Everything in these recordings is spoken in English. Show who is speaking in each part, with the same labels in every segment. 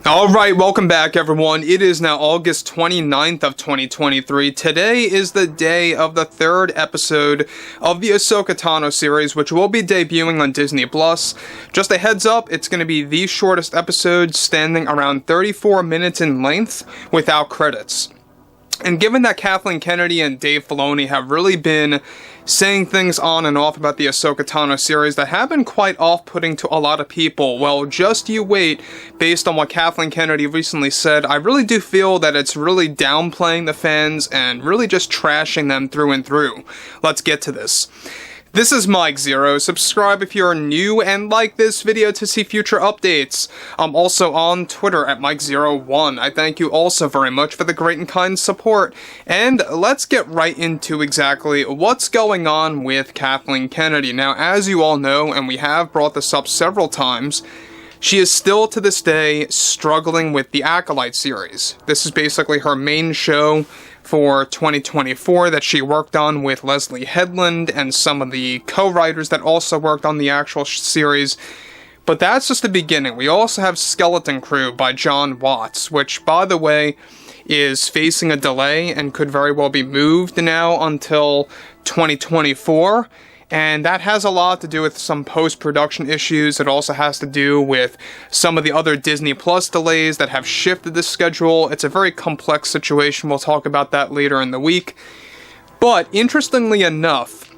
Speaker 1: Alright, welcome back everyone. It is now August 29th of 2023. Today is the day of the third episode of the AHSOKA Tano series, which will be debuting on Disney+. Just a heads up, it's going to be the shortest episode, standing around 34 minutes in length, without credits. And given that Kathleen Kennedy and Dave Filoni have really been saying things on and off about the AHSOKA Tano series that have been quite off-putting to a lot of people, well, just you wait. Based on what Kathleen Kennedy recently said, I really do feel that it's really downplaying the fans and really just trashing them through and through. Let's get to this. This is Mike Zero. Subscribe if you're new and like this video to see future updates. I'm also on Twitter at Mike01. I thank you also very much for the great and kind support. And let's get right into exactly what's going on with Kathleen Kennedy. Now, as you all know, and we have brought this up several times, she is still to this day struggling with the Acolyte series. This is basically her main show for 2024 that she worked on with Leslie Headland and some of the co-writers that also worked on the actual series. But that's just the beginning. We also have Skeleton Crew by John Watts, which, by the way, is facing a delay and could very well be moved now until 2024. And that has a lot to do with some post-production issues. It also has to do with some of the other Disney Plus delays that have shifted the schedule. It's a very complex situation. We'll talk about that later in the week. But interestingly enough,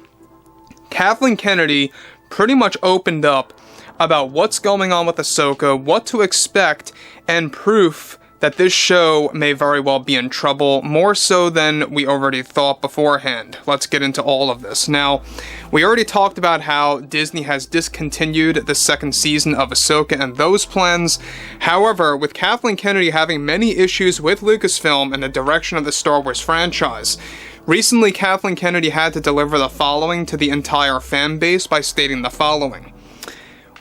Speaker 1: Kathleen Kennedy pretty much opened up about what's going on with AHSOKA, what to expect, and proof that this show may very well be in trouble, more so than we already thought beforehand. Let's get into all of this. Now, we already talked about how Disney has discontinued the second season of AHSOKA and those plans. However, with Kathleen Kennedy having many issues with Lucasfilm and the direction of the Star Wars franchise, recently Kathleen Kennedy had to deliver the following to the entire fan base by stating the following.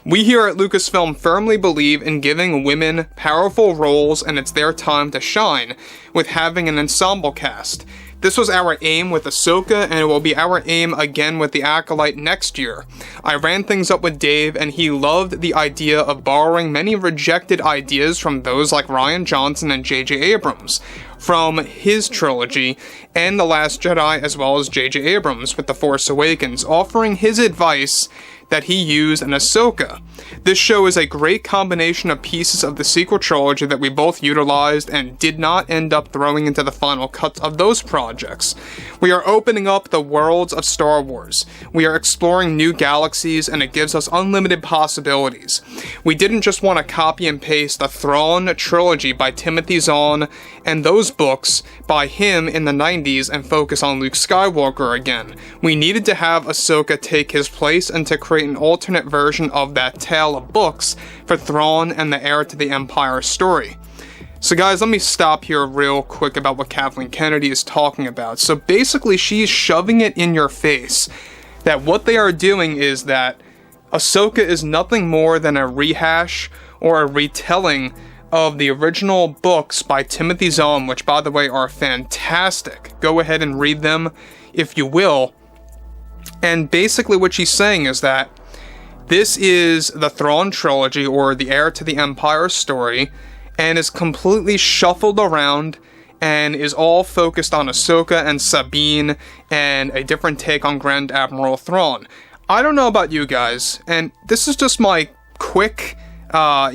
Speaker 1: We here at Lucasfilm firmly believe in giving women powerful roles, and it's their time to shine with having an ensemble cast. This was our aim with AHSOKA, and it will be our aim again with the Acolyte next year. I ran things up with Dave, and he loved the idea of borrowing many rejected ideas from those like Rian Johnson and J.J. Abrams, from his trilogy, and The Last Jedi, as well as J.J. Abrams with The Force Awakens, offering his advice that he used in AHSOKA. This show is a great combination of pieces of the sequel trilogy that we both utilized and did not end up throwing into the final cuts of those projects. We are opening up the worlds of Star Wars. We are exploring new galaxies, and it gives us unlimited possibilities. We didn't just want to copy and paste the Thrawn trilogy by Timothy Zahn and those books by him in the 90s and focus on Luke Skywalker again. We needed to have AHSOKA take his place and to create an alternate version of that tale of books for Thrawn and the Heir to the Empire story. So guys, let me stop here real quick about what Kathleen Kennedy is talking about. So basically, she's shoving it in your face that what they are doing is that AHSOKA is nothing more than a rehash or a retelling of the original books by Timothy Zahn, which by the way are fantastic. Go ahead and read them if you will. And basically what she's saying is that this is the Thrawn trilogy, or the Heir to the Empire story, and is completely shuffled around and is all focused on AHSOKA and Sabine and a different take on Grand Admiral Thrawn. I don't know about you guys, and this is just my quick thought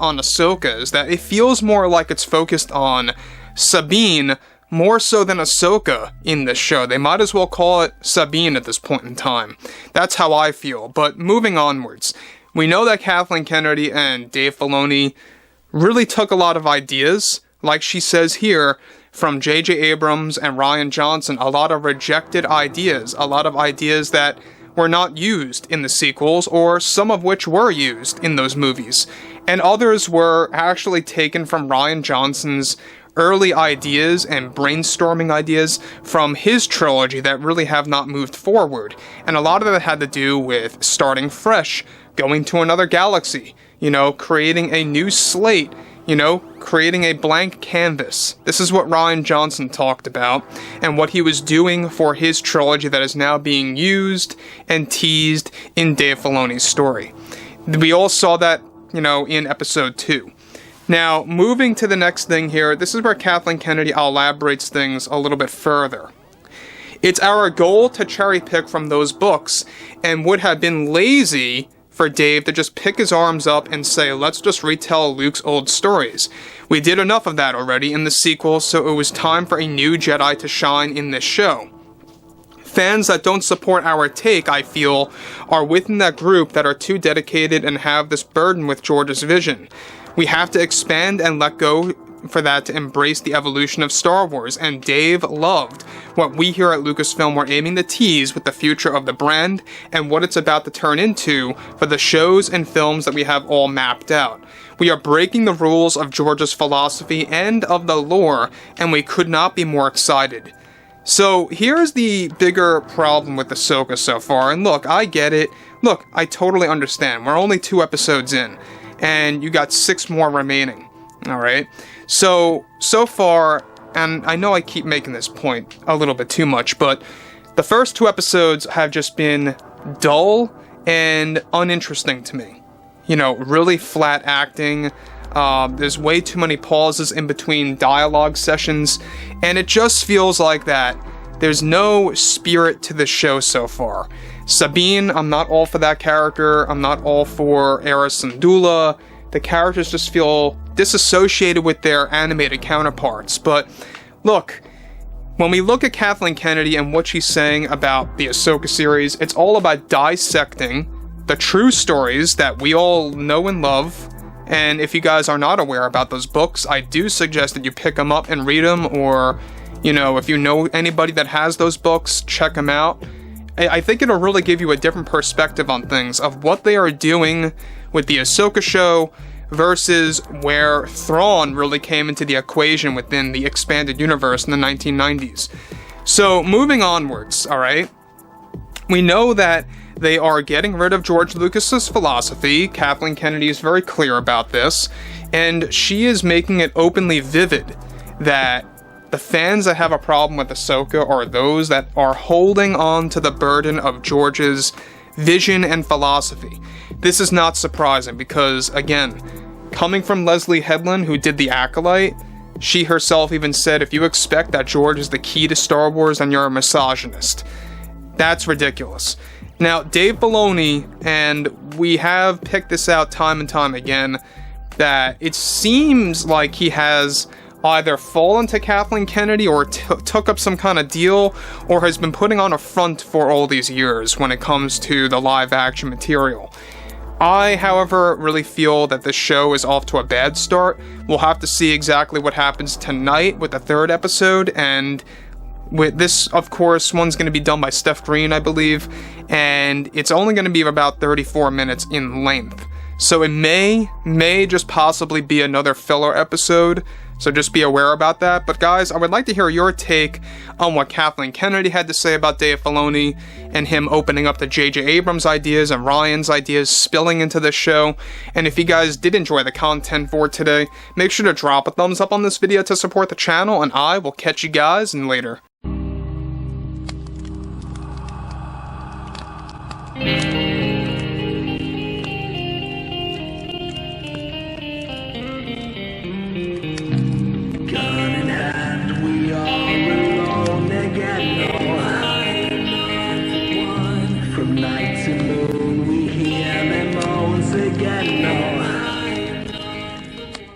Speaker 1: on AHSOKA, is that it feels more like it's focused on Sabine more so than AHSOKA in this show. They might as well call it Sabine at this point in time. That's how I feel. But moving onwards, we know that Kathleen Kennedy and Dave Filoni really took a lot of ideas, like she says here, from J.J. Abrams and Rian Johnson, a lot of rejected ideas, a lot of ideas that were not used in the sequels, or some of which were used in those movies. And others were actually taken from Rian Johnson's early ideas and brainstorming ideas from his trilogy that really have not moved forward. And a lot of it had to do with starting fresh, going to another galaxy, creating a new slate, creating a blank canvas. This is what Rian Johnson talked about, and what he was doing for his trilogy that is now being used and teased in Dave Filoni's story. We all saw that in episode 2. Now, moving to the next thing here, this is where Kathleen Kennedy elaborates things a little bit further. It's our goal to cherry pick from those books, and would have been lazy for Dave to just pick his arms up and say, let's just retell Luke's old stories. We did enough of that already in the sequel, so it was time for a new Jedi to shine in this show. Fans that don't support our take, I feel, are within that group that are too dedicated and have this burden with George's vision. We have to expand and let go for that to embrace the evolution of Star Wars, and Dave loved what we here at Lucasfilm were aiming to tease with the future of the brand and what it's about to turn into for the shows and films that we have all mapped out. We are breaking the rules of George's philosophy and of the lore, and we could not be more excited. So here's the bigger problem with AHSOKA so far, and look, I get it. Look, I totally understand. We're only 2 episodes in, and you got 6 more remaining. Alright? So far, and I know I keep making this point a little bit too much, but the first 2 episodes have just been dull and uninteresting to me. Really flat acting. There's way too many pauses in between dialogue sessions, and it just feels like that. There's no spirit to the show so far. Sabine, I'm not all for that character. I'm not all for Era Syndulla. The characters just feel disassociated with their animated counterparts. But look, when we look at Kathleen Kennedy and what she's saying about the AHSOKA series, it's all about dissecting the true stories that we all know and love. And if you guys are not aware about those books, I do suggest that you pick them up and read them, or, if you know anybody that has those books, check them out. I think it'll really give you a different perspective on things, of what they are doing with the AHSOKA show versus where Thrawn really came into the equation within the expanded universe in the 1990s. So, moving onwards, alright? We know that they are getting rid of George Lucas's philosophy. Kathleen Kennedy is very clear about this, and she is making it openly vivid that the fans that have a problem with AHSOKA are those that are holding on to the burden of George's vision and philosophy. This is not surprising because, again, coming from Leslie Headland, who did The Acolyte, she herself even said, if you expect that George is the key to Star Wars, then you're a misogynist. That's ridiculous. Now, Dave Filoni, and we have picked this out time and time again, that it seems like he has either fallen to Kathleen Kennedy or took up some kind of deal, or has been putting on a front for all these years when it comes to the live-action material. I, however, really feel that this show is off to a bad start. We'll have to see exactly what happens tonight with the 3rd episode, and with this, of course, one's going to be done by Steph Green, I believe, and it's only going to be about 34 minutes in length. So it may just possibly be another filler episode, so just be aware about that. But guys, I would like to hear your take on what Kathleen Kennedy had to say about Dave Filoni and him opening up to J.J. Abrams' ideas and Ryan's ideas spilling into this show. And if you guys did enjoy the content for today, make sure to drop a thumbs up on this video to support the channel, and I will catch you guys later.
Speaker 2: From night